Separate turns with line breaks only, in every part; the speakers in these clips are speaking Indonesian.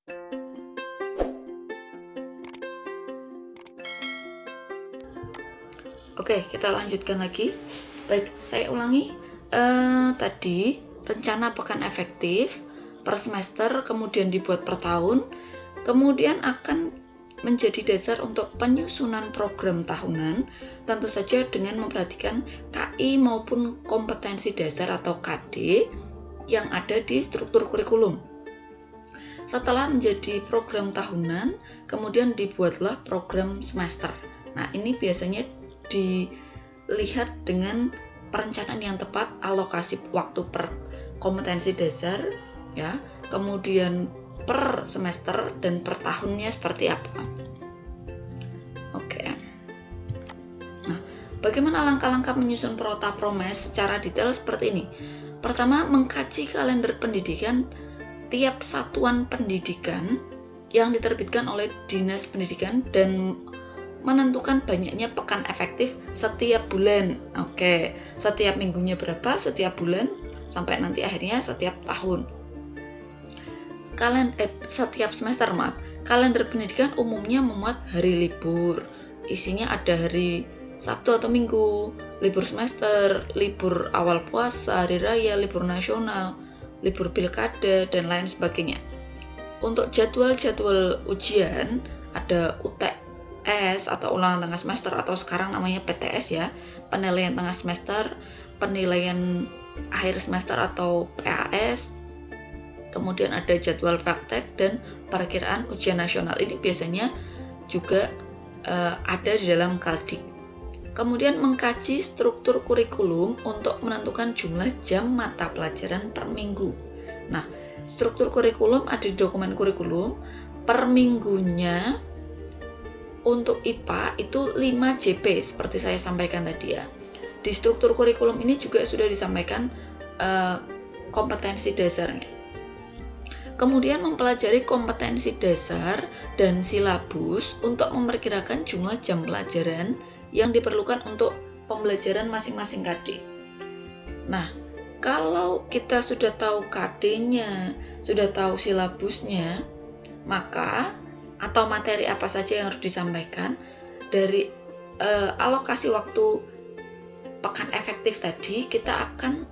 Oke, kita lanjutkan lagi. Baik, saya ulangi. Tadi rencana pekan efektif per semester, kemudian dibuat per tahun, kemudian akan menjadi dasar untuk penyusunan program tahunan, tentu saja dengan memperhatikan KI maupun kompetensi dasar atau KD yang ada di struktur kurikulum. Setelah menjadi program tahunan, kemudian dibuatlah program semester. Nah, ini biasanya dilihat dengan perencanaan yang tepat, alokasi waktu per kompetensi dasar, ya, kemudian per semester dan per tahunnya seperti apa. Oke. Nah, bagaimana langkah-langkah menyusun Prota-Promes secara detail seperti ini? Pertama, mengkaji kalender pendidikan tiap satuan pendidikan yang diterbitkan oleh Dinas Pendidikan dan menentukan banyaknya pekan efektif setiap bulan. Oke, setiap minggunya berapa, setiap bulan, sampai nanti akhirnya setiap tahun. Setiap semester, kalender pendidikan umumnya memuat hari libur. Isinya ada hari Sabtu atau Minggu, libur semester, libur awal puasa, hari raya, libur nasional, libur pilkada, dan lain sebagainya. Untuk jadwal-jadwal ujian, ada UTS atau ulangan tengah semester, atau sekarang namanya PTS ya, penilaian tengah semester, penilaian akhir semester atau PAS, kemudian ada jadwal praktek dan perakiraan ujian nasional. Ini biasanya juga ada di dalam Kaldik. Kemudian mengkaji struktur kurikulum untuk menentukan jumlah jam mata pelajaran per minggu. Nah, struktur kurikulum ada di dokumen kurikulum. Per minggunya untuk IPA itu 5 JP seperti saya sampaikan tadi ya. Di struktur kurikulum ini juga sudah disampaikan kompetensi dasarnya. Kemudian mempelajari kompetensi dasar dan silabus untuk memperkirakan jumlah jam pelajaran yang diperlukan untuk pembelajaran masing-masing KD. Nah, kalau kita sudah tahu KD-nya, sudah tahu silabusnya, maka atau materi apa saja yang harus disampaikan dari alokasi waktu pekan efektif tadi, kita akan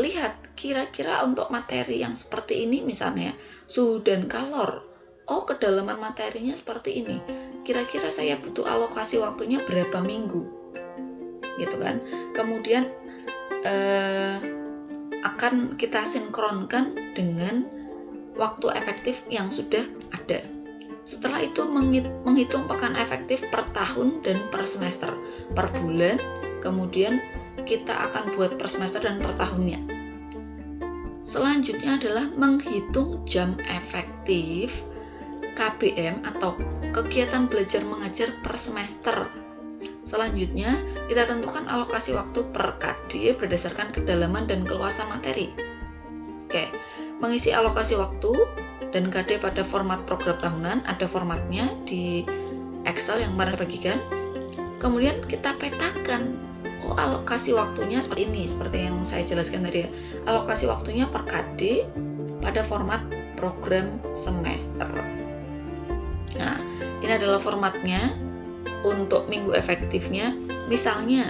lihat kira-kira untuk materi yang seperti ini, misalnya suhu dan kalor, kedalaman materinya seperti ini, kira-kira saya butuh alokasi waktunya berapa minggu, gitu kan. Kemudian akan kita sinkronkan dengan waktu efektif yang sudah ada. Setelah itu menghitung pekan efektif per tahun dan per semester, per bulan, kemudian kita akan buat per semester dan per tahunnya. Selanjutnya adalah menghitung jam efektif KBM atau kegiatan belajar mengajar per semester. Selanjutnya, kita tentukan alokasi waktu per KD berdasarkan kedalaman dan keluasan materi. Oke, mengisi alokasi waktu dan KD pada format program tahunan, ada formatnya di Excel yang kemarin bagikan. Kemudian kita petakan, alokasi waktunya seperti ini, seperti yang saya jelaskan tadi ya. Alokasi waktunya per KD pada format program semester. Nah, ini adalah formatnya untuk minggu efektifnya. Misalnya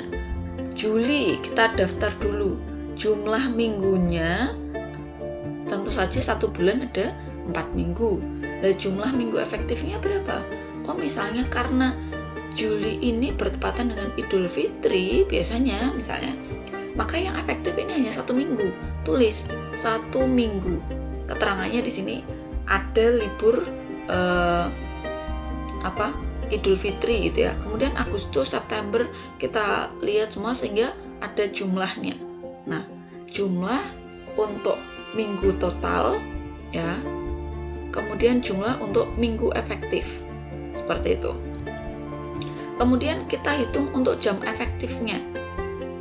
Juli kita daftar dulu jumlah minggunya, tentu saja satu bulan ada 4 minggu. Nah, jumlah minggu efektifnya berapa? Misalnya karena Juli ini bertepatan dengan Idul Fitri biasanya, misalnya, maka yang efektif ini hanya 1 minggu. Tulis 1 minggu. Keterangannya di sini ada libur Idul Fitri gitu ya. Kemudian Agustus, September kita lihat semua sehingga ada jumlahnya. Nah, jumlah untuk minggu total ya. Kemudian jumlah untuk minggu efektif. Seperti itu. Kemudian kita hitung untuk jam efektifnya.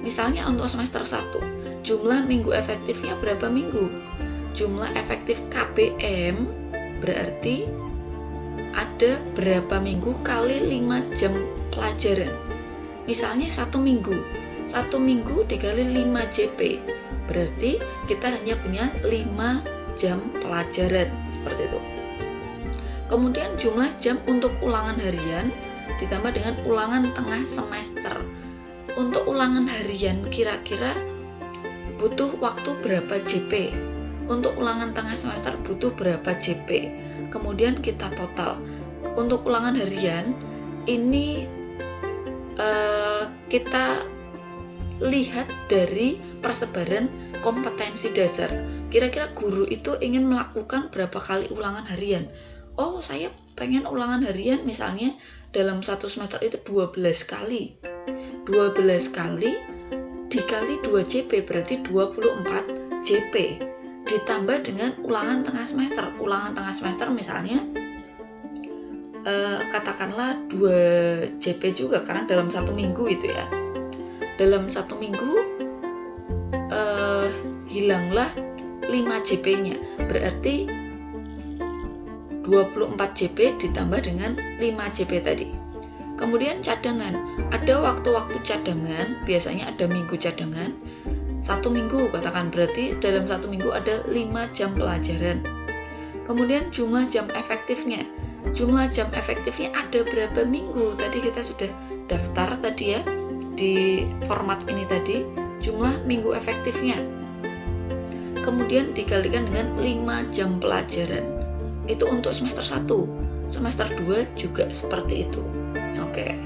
Misalnya untuk semester 1, jumlah minggu efektifnya berapa minggu? Jumlah efektif KBM berarti ada berapa minggu kali 5 jam pelajaran. Misalnya 1 minggu. 1 minggu dikali 5 JP. Berarti kita hanya punya 5 jam pelajaran. Seperti itu. Kemudian jumlah jam untuk ulangan harian ditambah dengan ulangan tengah semester. Untuk ulangan harian kira-kira butuh waktu berapa JP? Untuk ulangan tengah semester butuh berapa JP? Kemudian kita total. Untuk ulangan harian ini kita lihat dari persebaran kompetensi dasar. Kira-kira guru itu ingin melakukan berapa kali ulangan harian? Oh, saya pengen ulangan harian misalnya dalam satu semester itu 12 kali. 12 kali dikali 2 JP berarti 24 JP. Ditambah dengan ulangan tengah semester. Ulangan tengah semester misalnya katakanlah 2 JP juga karena dalam satu minggu itu ya. Dalam satu minggu hilanglah 5 JP-nya. Berarti 24 JP ditambah dengan 5 JP tadi. Kemudian cadangan. Ada waktu-waktu cadangan, biasanya ada minggu cadangan. 1 minggu katakan, berarti dalam 1 minggu ada 5 jam pelajaran. Kemudian jumlah jam efektifnya. Jumlah jam efektifnya ada berapa minggu? Tadi kita sudah daftar tadi ya di format ini tadi, jumlah minggu efektifnya. Kemudian dikalikan dengan 5 jam pelajaran. Itu untuk semester 1. Semester 2 juga seperti itu. Oke.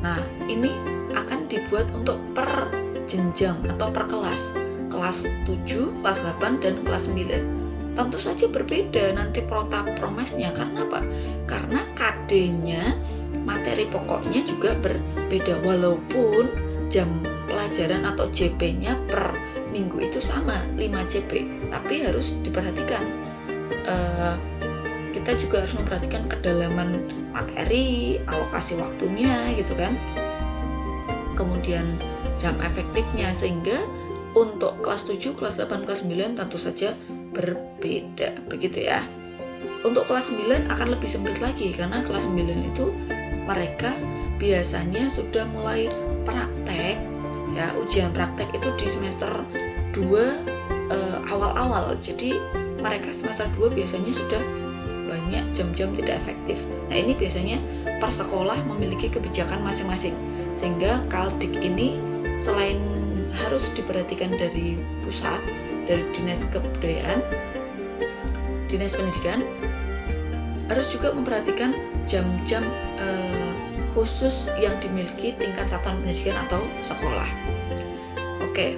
Nah, ini akan dibuat untuk per jenjang atau per kelas. Kelas 7, kelas 8, dan kelas 9. Tentu saja berbeda nanti promesnya. Karena apa? Karena KD-nya, materi pokoknya juga berbeda. Walaupun jam pelajaran atau JP-nya per minggu itu sama, 5 JP. Tapi harus diperhatikan. Kita juga harus memperhatikan kedalaman materi, alokasi waktunya gitu kan. Kemudian jam efektifnya, sehingga untuk kelas 7, kelas 8, kelas 9 tentu saja berbeda, begitu ya. Untuk kelas 9 akan lebih sempit lagi karena kelas 9 itu mereka biasanya sudah mulai praktek ya, ujian praktek itu di semester 2 awal-awal. Jadi mereka semester 2 biasanya sudah banyak jam-jam tidak efektif. Nah, ini biasanya per sekolah memiliki kebijakan masing-masing. Sehingga Kaldik ini selain harus diperhatikan dari pusat, dari Dinas Kebudayaan, Dinas Pendidikan, harus juga memperhatikan jam-jam khusus yang dimiliki tingkat satuan pendidikan atau sekolah. Oke.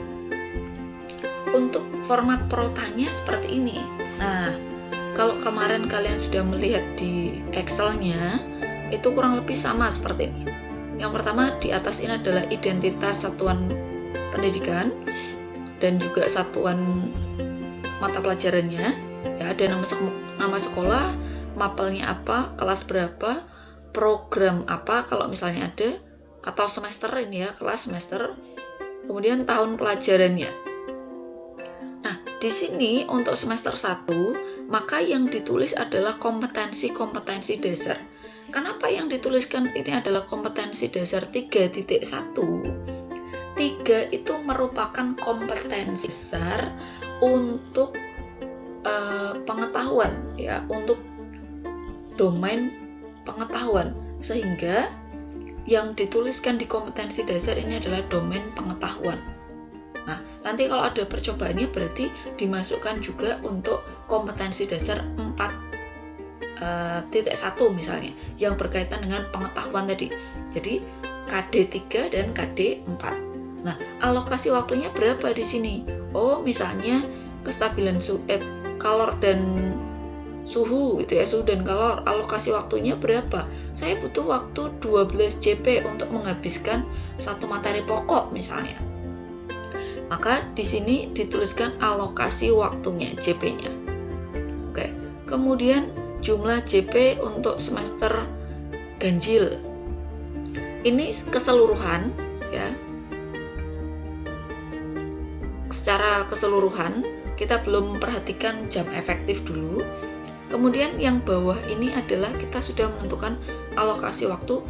Untuk format protanya seperti ini. Nah, kalau kemarin kalian sudah melihat di Excel-nya, itu kurang lebih sama seperti ini. Yang pertama di atas ini adalah identitas satuan pendidikan dan juga satuan mata pelajarannya. Ya, ada nama sekolah, mapelnya apa, kelas berapa, program apa kalau misalnya ada, atau semester ini ya, kelas semester. Kemudian tahun pelajarannya. Nah, di sini untuk semester 1 maka yang ditulis adalah kompetensi-kompetensi dasar. Kenapa yang dituliskan ini adalah kompetensi dasar 3.1? 3 itu merupakan kompetensi dasar untuk pengetahuan ya, untuk domain pengetahuan. Sehingga yang dituliskan di kompetensi dasar ini adalah domain pengetahuan. Nah, nanti kalau ada percobaannya berarti dimasukkan juga untuk kompetensi dasar 4.1 misalnya, yang berkaitan dengan pengetahuan tadi. Jadi KD 3 dan KD 4. Nah, alokasi waktunya berapa di sini? Oh, misalnya kestabilan kalor dan suhu gitu ya, suhu dan kalor. Alokasi waktunya berapa? Saya butuh waktu 12 JP untuk menghabiskan satu materi pokok misalnya. Maka di sini dituliskan alokasi waktunya, JP-nya. Oke. Kemudian jumlah JP untuk semester ganjil. Ini keseluruhan ya. Secara keseluruhan kita belum memperhatikan jam efektif dulu. Kemudian yang bawah ini adalah kita sudah menentukan alokasi waktu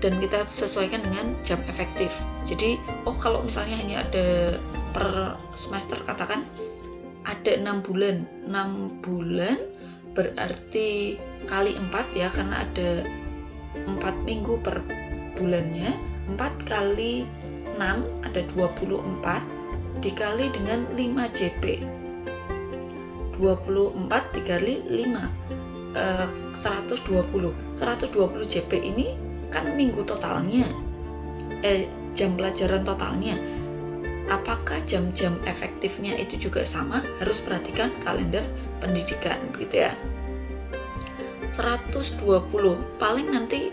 dan kita sesuaikan dengan jam efektif. Jadi, kalau misalnya hanya ada per semester, katakan ada 6 bulan. 6 bulan berarti kali 4 ya, karena ada 4 minggu per bulannya. 4 kali 6 ada 24 dikali dengan 5 JP. 24 dikali 5 120 JP ini kan minggu totalnya, jam pelajaran totalnya. Apakah jam-jam efektifnya itu juga sama? Harus perhatikan kalender pendidikan gitu ya. 120 paling nanti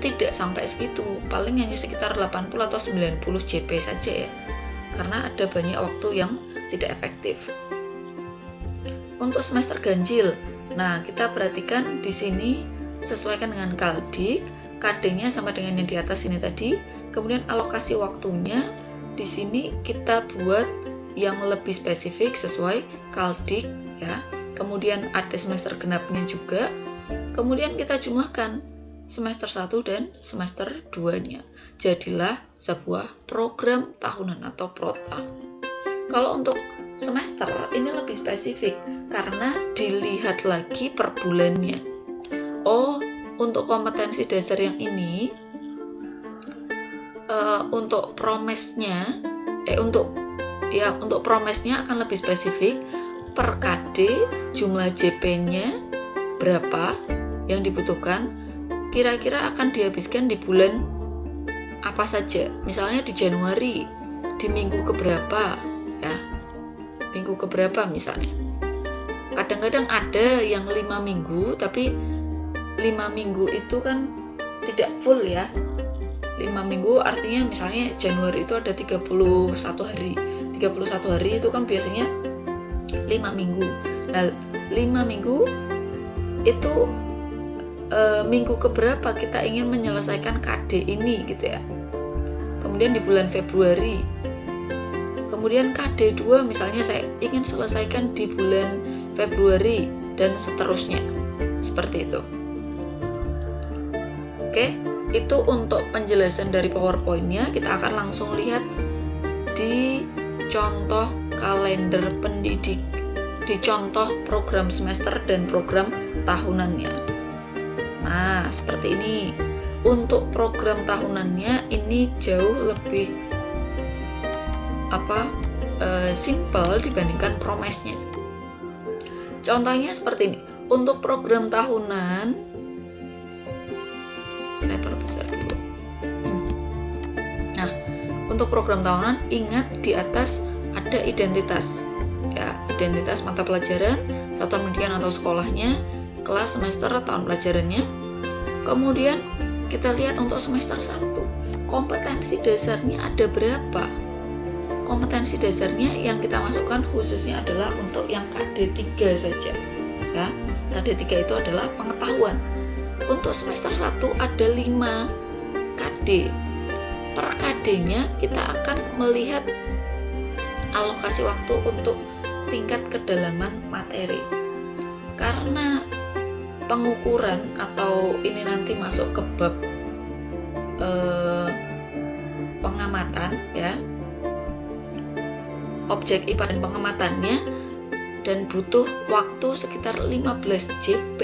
tidak sampai segitu, paling hanya sekitar 80 atau 90 JP saja ya, karena ada banyak waktu yang tidak efektif. Untuk semester ganjil, nah kita perhatikan di sini sesuaikan dengan Kaldik, KD-nya sama dengan yang di atas ini tadi. Kemudian alokasi waktunya di sini kita buat yang lebih spesifik sesuai Kaldik ya. Kemudian ada semester genapnya juga. Kemudian kita jumlahkan semester 1 dan semester 2-nya. Jadilah sebuah program tahunan atau prota. Kalau untuk semester ini lebih spesifik karena dilihat lagi per bulannya. Oh, untuk kompetensi dasar yang ini untuk promesnya untuk promesnya akan lebih spesifik per KD, jumlah JP-nya berapa yang dibutuhkan, kira-kira akan dihabiskan di bulan apa saja. Misalnya di Januari, di minggu keberapa ya, minggu keberapa misalnya. Kadang-kadang ada yang 5 minggu, tapi 5 minggu itu kan tidak full ya. 5 minggu artinya misalnya Januari itu ada 31 hari. 31 hari itu kan biasanya 5 minggu. Nah, 5 minggu itu minggu keberapa kita ingin menyelesaikan KD ini gitu ya. Kemudian di bulan Februari. Kemudian KD 2 misalnya saya ingin selesaikan di bulan Februari dan seterusnya. Seperti itu. Oke, itu untuk penjelasan dari PowerPoint-nya. Kita akan langsung lihat di contoh kalender pendidik, di contoh program semester dan program tahunannya. Nah, seperti ini. Untuk program tahunannya ini jauh lebih simple dibandingkan promesnya. Contohnya seperti ini. Untuk program tahunan, saya perbesar dulu. Nah, untuk program tahunan ingat di atas ada identitas ya, identitas mata pelajaran, satuan pendidikan atau sekolahnya, kelas, semester, tahun pelajarannya. Kemudian kita lihat untuk semester 1, kompetensi dasarnya ada berapa? Kompetensi dasarnya yang kita masukkan khususnya adalah untuk yang KD 3 saja ya. KD 3 itu adalah pengetahuan. Untuk semester 1 ada 5 KD. Per KD-nya kita akan melihat alokasi waktu untuk tingkat kedalaman materi. Karena pengukuran atau ini nanti masuk ke bab pengamatan ya, objek IPA dan pengamatannya, dan butuh waktu sekitar 15 JP.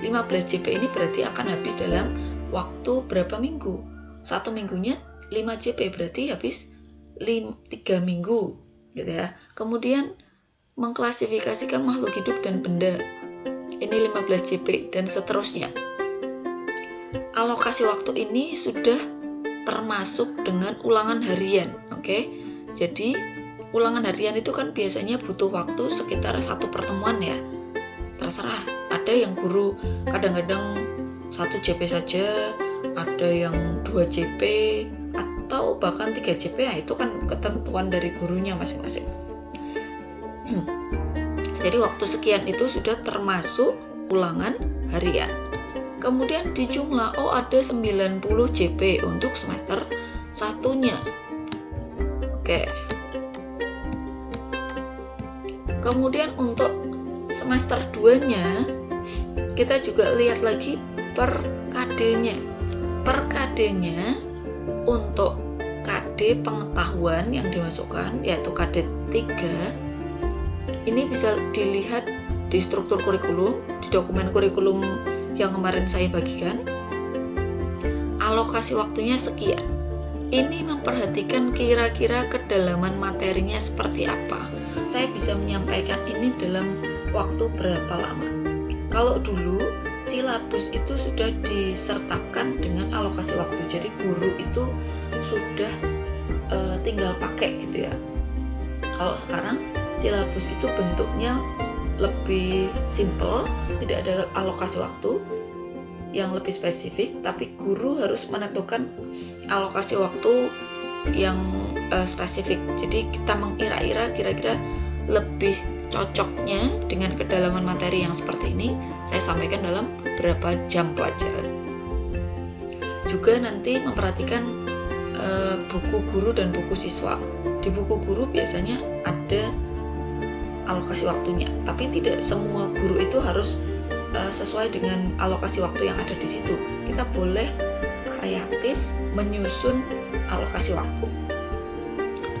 15 JP ini berarti akan habis dalam waktu berapa minggu? 1 minggunya 5 JP, berarti habis 3 minggu gitu ya. Kemudian mengklasifikasikan makhluk hidup dan benda, ini 15 JP dan seterusnya. Alokasi waktu ini sudah termasuk dengan ulangan harian, oke? Jadi ulangan harian itu kan biasanya butuh waktu sekitar 1 pertemuan ya. Terserah, ada yang guru kadang-kadang 1 JP saja, ada yang 2 JP, atau bahkan 3 JP, ya itu kan ketentuan dari gurunya masing-masing. Jadi waktu sekian itu sudah termasuk ulangan harian. Kemudian dijumlah, oh ada 90 JP untuk semester 1-nya. Oke. Kemudian untuk semester 2-nya kita juga lihat lagi per KD-nya. Per KD-nya untuk KD pengetahuan yang dimasukkan yaitu KD 3 ini bisa dilihat di struktur kurikulum, di dokumen kurikulum yang kemarin saya bagikan, alokasi waktunya sekian. Ini memperhatikan kira-kira kedalaman materinya seperti apa. Saya bisa menyampaikan ini dalam waktu berapa lama. Kalau dulu silabus itu sudah disertakan dengan alokasi waktu, jadi guru itu sudah tinggal pakai gitu ya. Kalau sekarang silabus itu bentuknya lebih simple, tidak ada alokasi waktu yang lebih spesifik, tapi guru harus menentukan alokasi waktu yang spesifik. Jadi kita mengira-ira kira-kira lebih cocoknya dengan kedalaman materi yang seperti ini saya sampaikan dalam berapa jam pelajaran. Juga nanti memperhatikan buku guru dan buku siswa. Di buku guru biasanya ada alokasi waktunya, tapi tidak semua guru itu harus sesuai dengan alokasi waktu yang ada di situ. Kita boleh kreatif menyusun alokasi waktu.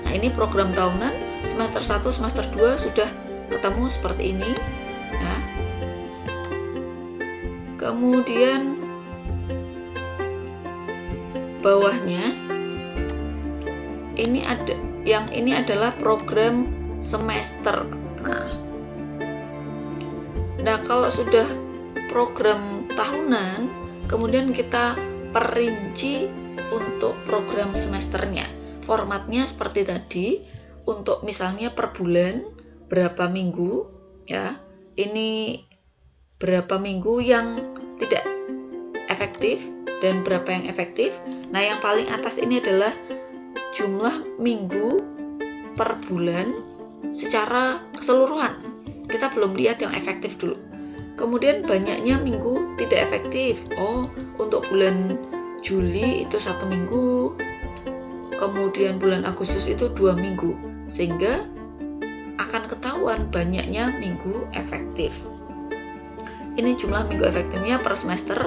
Nah, ini program tahunan semester 1, semester 2 sudah ketemu seperti ini. Nah, kemudian bawahnya ini ada, yang ini adalah program semester. Nah, kalau sudah program tahunan, kemudian kita perinci untuk program semesternya. Formatnya seperti tadi, untuk misalnya per bulan berapa minggu ya. Ini berapa minggu yang tidak efektif dan berapa yang efektif. Nah, yang paling atas ini adalah jumlah minggu per bulan secara keseluruhan. Kita belum lihat yang efektif dulu. Kemudian banyaknya minggu tidak efektif. Oh, untuk bulan Juli itu 1 minggu, kemudian bulan Agustus itu 2 minggu, sehingga akan ketahuan banyaknya minggu efektif. Ini jumlah minggu efektifnya per semester.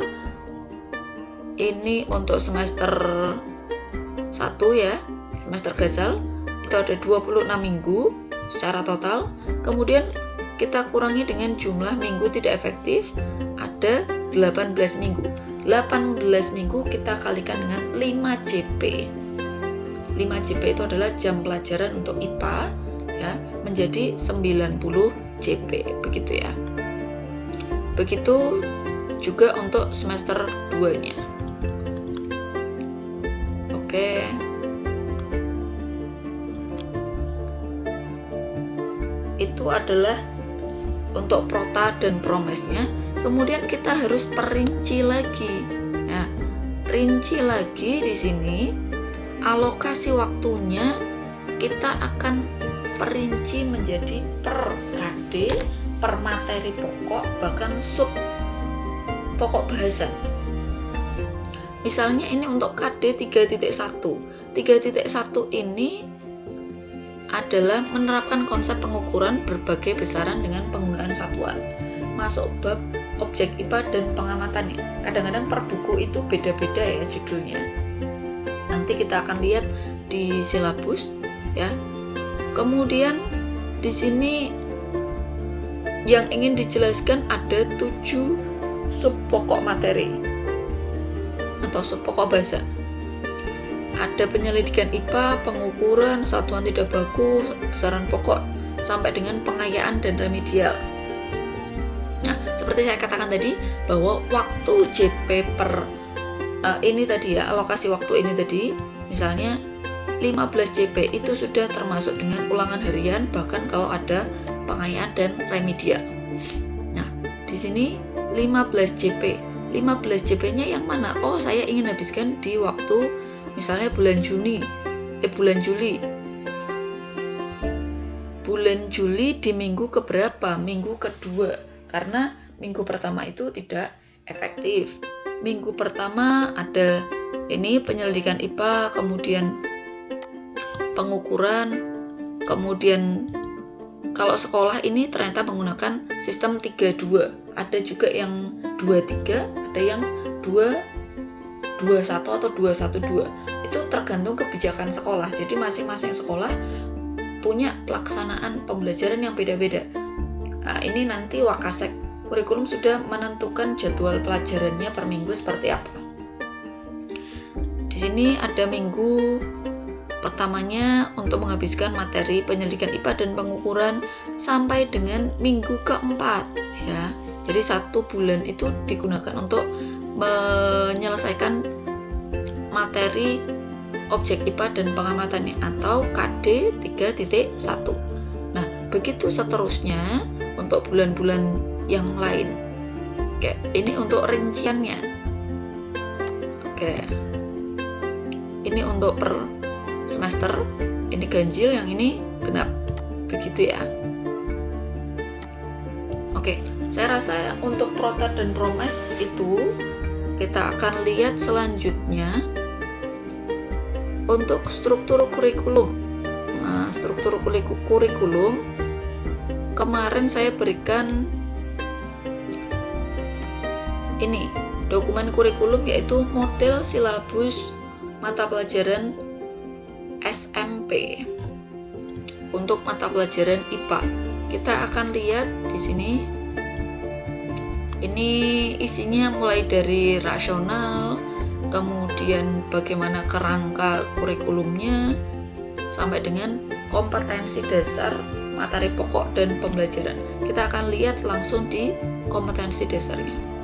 Ini untuk semester 1 ya, semester Ghazal itu ada 26 minggu secara total. Kemudian kita kurangi dengan jumlah minggu tidak efektif, ada 18 minggu. 18 minggu kita kalikan dengan 5 JP. 5 JP itu adalah jam pelajaran untuk IPA ya, menjadi 90 JP, begitu ya. Begitu juga untuk semester 2-nya. Oke. Itu adalah untuk prota dan promesnya. Kemudian kita harus perinci lagi. Nah, rinci lagi di sini alokasi waktunya kita akan perinci menjadi per KD, per materi pokok, bahkan sub pokok bahasan. Misalnya ini untuk KD 3.1. 3.1 ini adalah menerapkan konsep pengukuran berbagai besaran dengan penggunaan satuan. Masuk bab objek IPA dan pengamatannya. Kadang-kadang per buku itu beda-beda ya judulnya. Nanti kita akan lihat di silabus ya. Kemudian di sini yang ingin dijelaskan ada 7 sub pokok materi atau sub pokok bahasa. Ada penyelidikan IPA, pengukuran, satuan tidak baku, besaran pokok, sampai dengan pengayaan dan remedial. Nah, seperti saya katakan tadi, bahwa waktu JP per ini tadi ya, alokasi waktu ini tadi, misalnya 15 JP itu sudah termasuk dengan ulangan harian, bahkan kalau ada pengayaan dan remedial. Nah, di sini 15 JP. 15 JP-nya yang mana? Oh, saya ingin habiskan di waktu misalnya bulan Juli. Bulan Juli di minggu keberapa? Minggu kedua. Karena minggu pertama itu tidak efektif. Minggu pertama ada ini penyelidikan IPA, kemudian pengukuran, kemudian kalau sekolah ini ternyata menggunakan sistem 3-2. Ada juga yang 2-3, ada yang 2-1 atau 2-1-2. Itu tergantung kebijakan sekolah. Jadi masing-masing sekolah punya pelaksanaan pembelajaran yang beda-beda. Nah, ini nanti Wakasek kurikulum sudah menentukan jadwal pelajarannya per minggu seperti apa. Di sini ada minggu pertamanya untuk menghabiskan materi penyelidikan IPA dan pengukuran sampai dengan minggu keempat ya. Jadi 1 bulan itu digunakan untuk menyelesaikan materi objek IPA dan pengamatannya atau KD 3.1. Nah, begitu seterusnya untuk bulan-bulan yang lain. Oke, ini untuk rinciannya. Oke. Ini untuk per semester, ini ganjil, yang ini genap. Begitu ya. Oke, saya rasa untuk Prota dan Promes itu kita akan lihat selanjutnya untuk struktur kurikulum. Nah, struktur kurikulum kemarin saya berikan ini dokumen kurikulum, yaitu model silabus mata pelajaran SMP untuk mata pelajaran IPA. Kita akan lihat di sini. Ini isinya mulai dari rasional, kemudian bagaimana kerangka kurikulumnya, sampai dengan kompetensi dasar, materi pokok, dan pembelajaran. Kita akan lihat langsung di kompetensi dasarnya.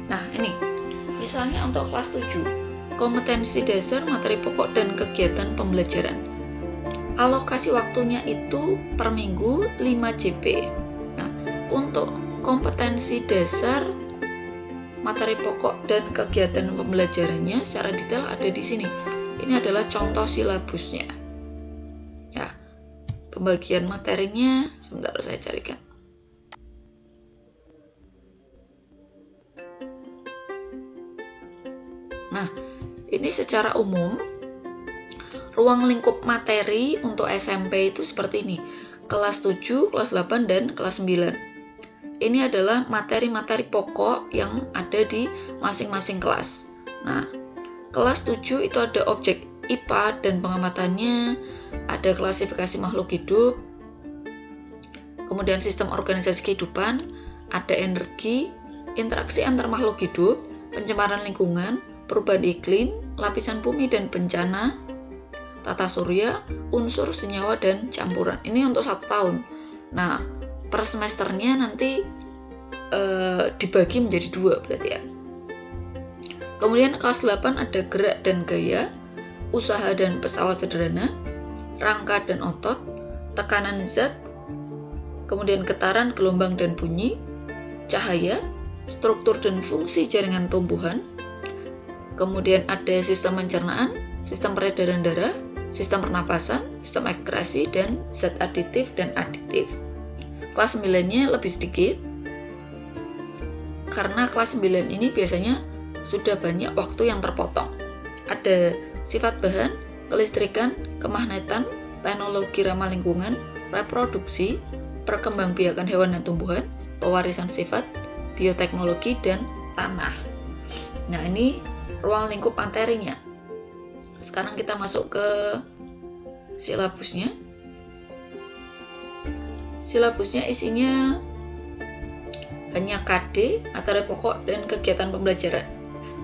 Nah, ini misalnya untuk kelas 7, kompetensi dasar, materi pokok, dan kegiatan pembelajaran. Alokasi waktunya itu per minggu 5 JP. Nah, untuk kompetensi dasar, materi pokok, dan kegiatan pembelajarannya secara detail ada di sini. Ini adalah contoh silabusnya. Ya, pembagian materinya sebentar saya carikan. Nah, ini secara umum ruang lingkup materi untuk SMP itu seperti ini. Kelas 7, kelas 8, dan kelas 9. Ini adalah materi-materi pokok yang ada di masing-masing kelas. Nah, kelas 7 itu ada objek IPA dan pengamatannya, ada klasifikasi makhluk hidup, kemudian sistem organisasi kehidupan, ada energi, interaksi antar makhluk hidup, pencemaran lingkungan, perubahan iklim, lapisan bumi dan bencana, tata surya, unsur senyawa dan campuran. Ini untuk 1 tahun. Nah, per semesternya nanti dibagi menjadi 2 berarti ya. Kemudian kelas 8 ada gerak dan gaya, usaha dan pesawat sederhana, rangka dan otot, tekanan zat, kemudian getaran, gelombang dan bunyi, cahaya, struktur dan fungsi jaringan tumbuhan. Kemudian ada sistem pencernaan, sistem peredaran darah, sistem pernapasan, sistem ekskresi, dan zat aditif dan adiktif. Kelas 9-nya lebih sedikit, karena kelas 9 ini biasanya sudah banyak waktu yang terpotong. Ada sifat bahan, kelistrikan, kemagnetan, teknologi ramah lingkungan, reproduksi, perkembangbiakan hewan dan tumbuhan, pewarisan sifat, bioteknologi, dan tanah. Nah, ini ruang lingkup materinya. Sekarang kita masuk ke silabusnya. Silabusnya isinya hanya KD, materi pokok, dan kegiatan pembelajaran.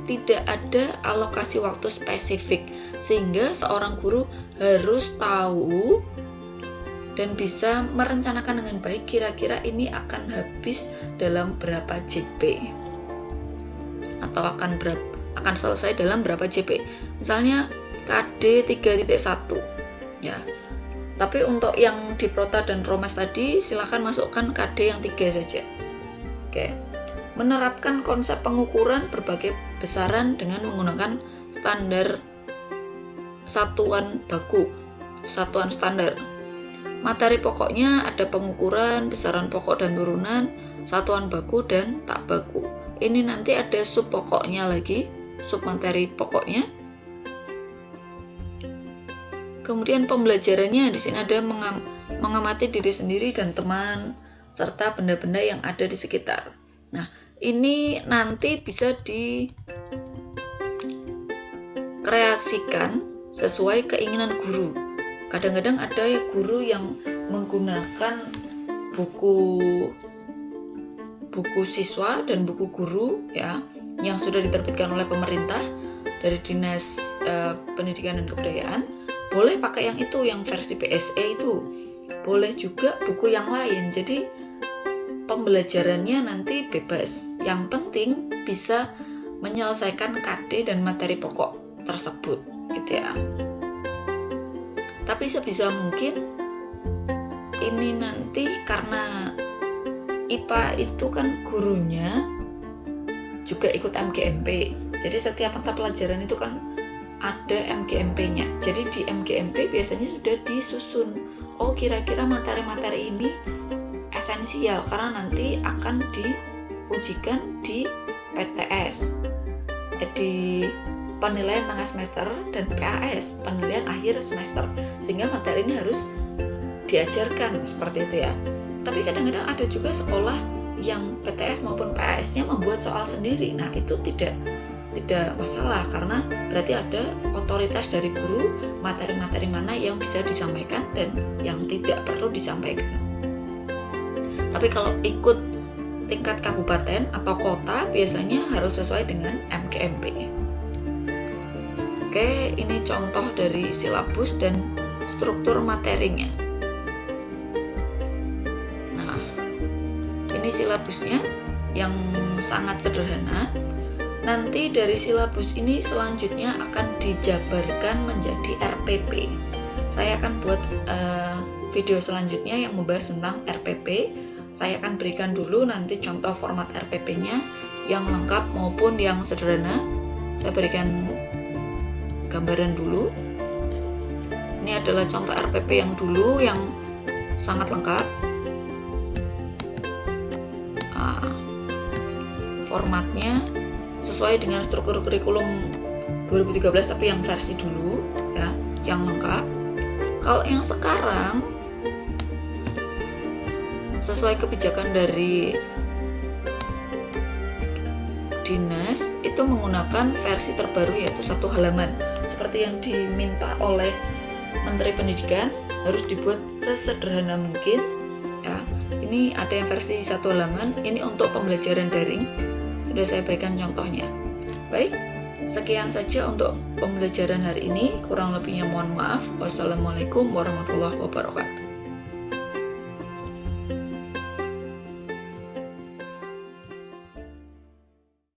Tidak ada alokasi waktu spesifik, sehingga seorang guru harus tahu dan bisa merencanakan dengan baik kira-kira ini akan habis dalam berapa JP atau akan selesai dalam berapa JP. Misalnya KD 3.1 ya. Tapi untuk yang di Prota dan Promes tadi silahkan masukkan KD yang 3 saja. Oke. Menerapkan konsep pengukuran berbagai besaran dengan menggunakan standar satuan baku, satuan standar. Materi pokoknya ada pengukuran, besaran pokok dan turunan, satuan baku dan tak baku. Ini nanti ada sub pokoknya lagi, sub materi pokoknya. Kemudian pembelajarannya di sini ada mengamati diri sendiri dan teman serta benda-benda yang ada di sekitar. Nah, ini nanti bisa dikreasikan sesuai keinginan guru. Kadang-kadang ada guru yang menggunakan buku siswa dan buku guru ya yang sudah diterbitkan oleh pemerintah dari Dinas Pendidikan dan Kebudayaan. Boleh pakai yang itu, yang versi BSE itu. Boleh juga buku yang lain. Jadi pembelajarannya nanti bebas. Yang penting bisa menyelesaikan KD dan materi pokok tersebut, gitu ya. Tapi sebisa mungkin ini nanti karena IPA itu kan gurunya juga ikut MGMP. Jadi setiap mata pelajaran itu kan ada MGMP-nya. Jadi di MGMP biasanya sudah disusun. Oh, kira-kira materi-materi ini esensial karena nanti akan diujikan di PTS. Di penilaian tengah semester dan PAS, penilaian akhir semester. Sehingga materi ini harus diajarkan seperti itu ya. Tapi kadang-kadang ada juga sekolah yang PTS maupun PAS-nya membuat soal sendiri. Nah, itu tidak masalah karena berarti ada otoritas dari guru materi-materi mana yang bisa disampaikan dan yang tidak perlu disampaikan. Tapi kalau ikut tingkat kabupaten atau kota biasanya harus sesuai dengan MGMP. Oke, ini contoh dari silabus dan struktur materinya. Nah, ini silabusnya yang sangat sederhana. Nanti dari silabus ini selanjutnya akan dijabarkan menjadi RPP. Saya akan buat video selanjutnya yang membahas tentang RPP. Saya akan berikan dulu nanti contoh format RPP-nya yang lengkap maupun yang sederhana. Saya berikan gambaran dulu. Ini adalah contoh RPP yang dulu yang sangat lengkap. Formatnya sesuai dengan struktur kurikulum 2013 tapi yang versi dulu ya, yang lengkap. Kalau yang sekarang sesuai kebijakan dari dinas itu menggunakan versi terbaru yaitu 1 halaman. Seperti yang diminta oleh Menteri Pendidikan harus dibuat sesederhana mungkin ya. Ini ada yang versi 1 halaman, ini untuk pembelajaran daring. Sudah saya berikan contohnya. Baik, sekian saja untuk pembelajaran hari ini. Kurang lebihnya mohon maaf. Wassalamualaikum warahmatullahi wabarakatuh.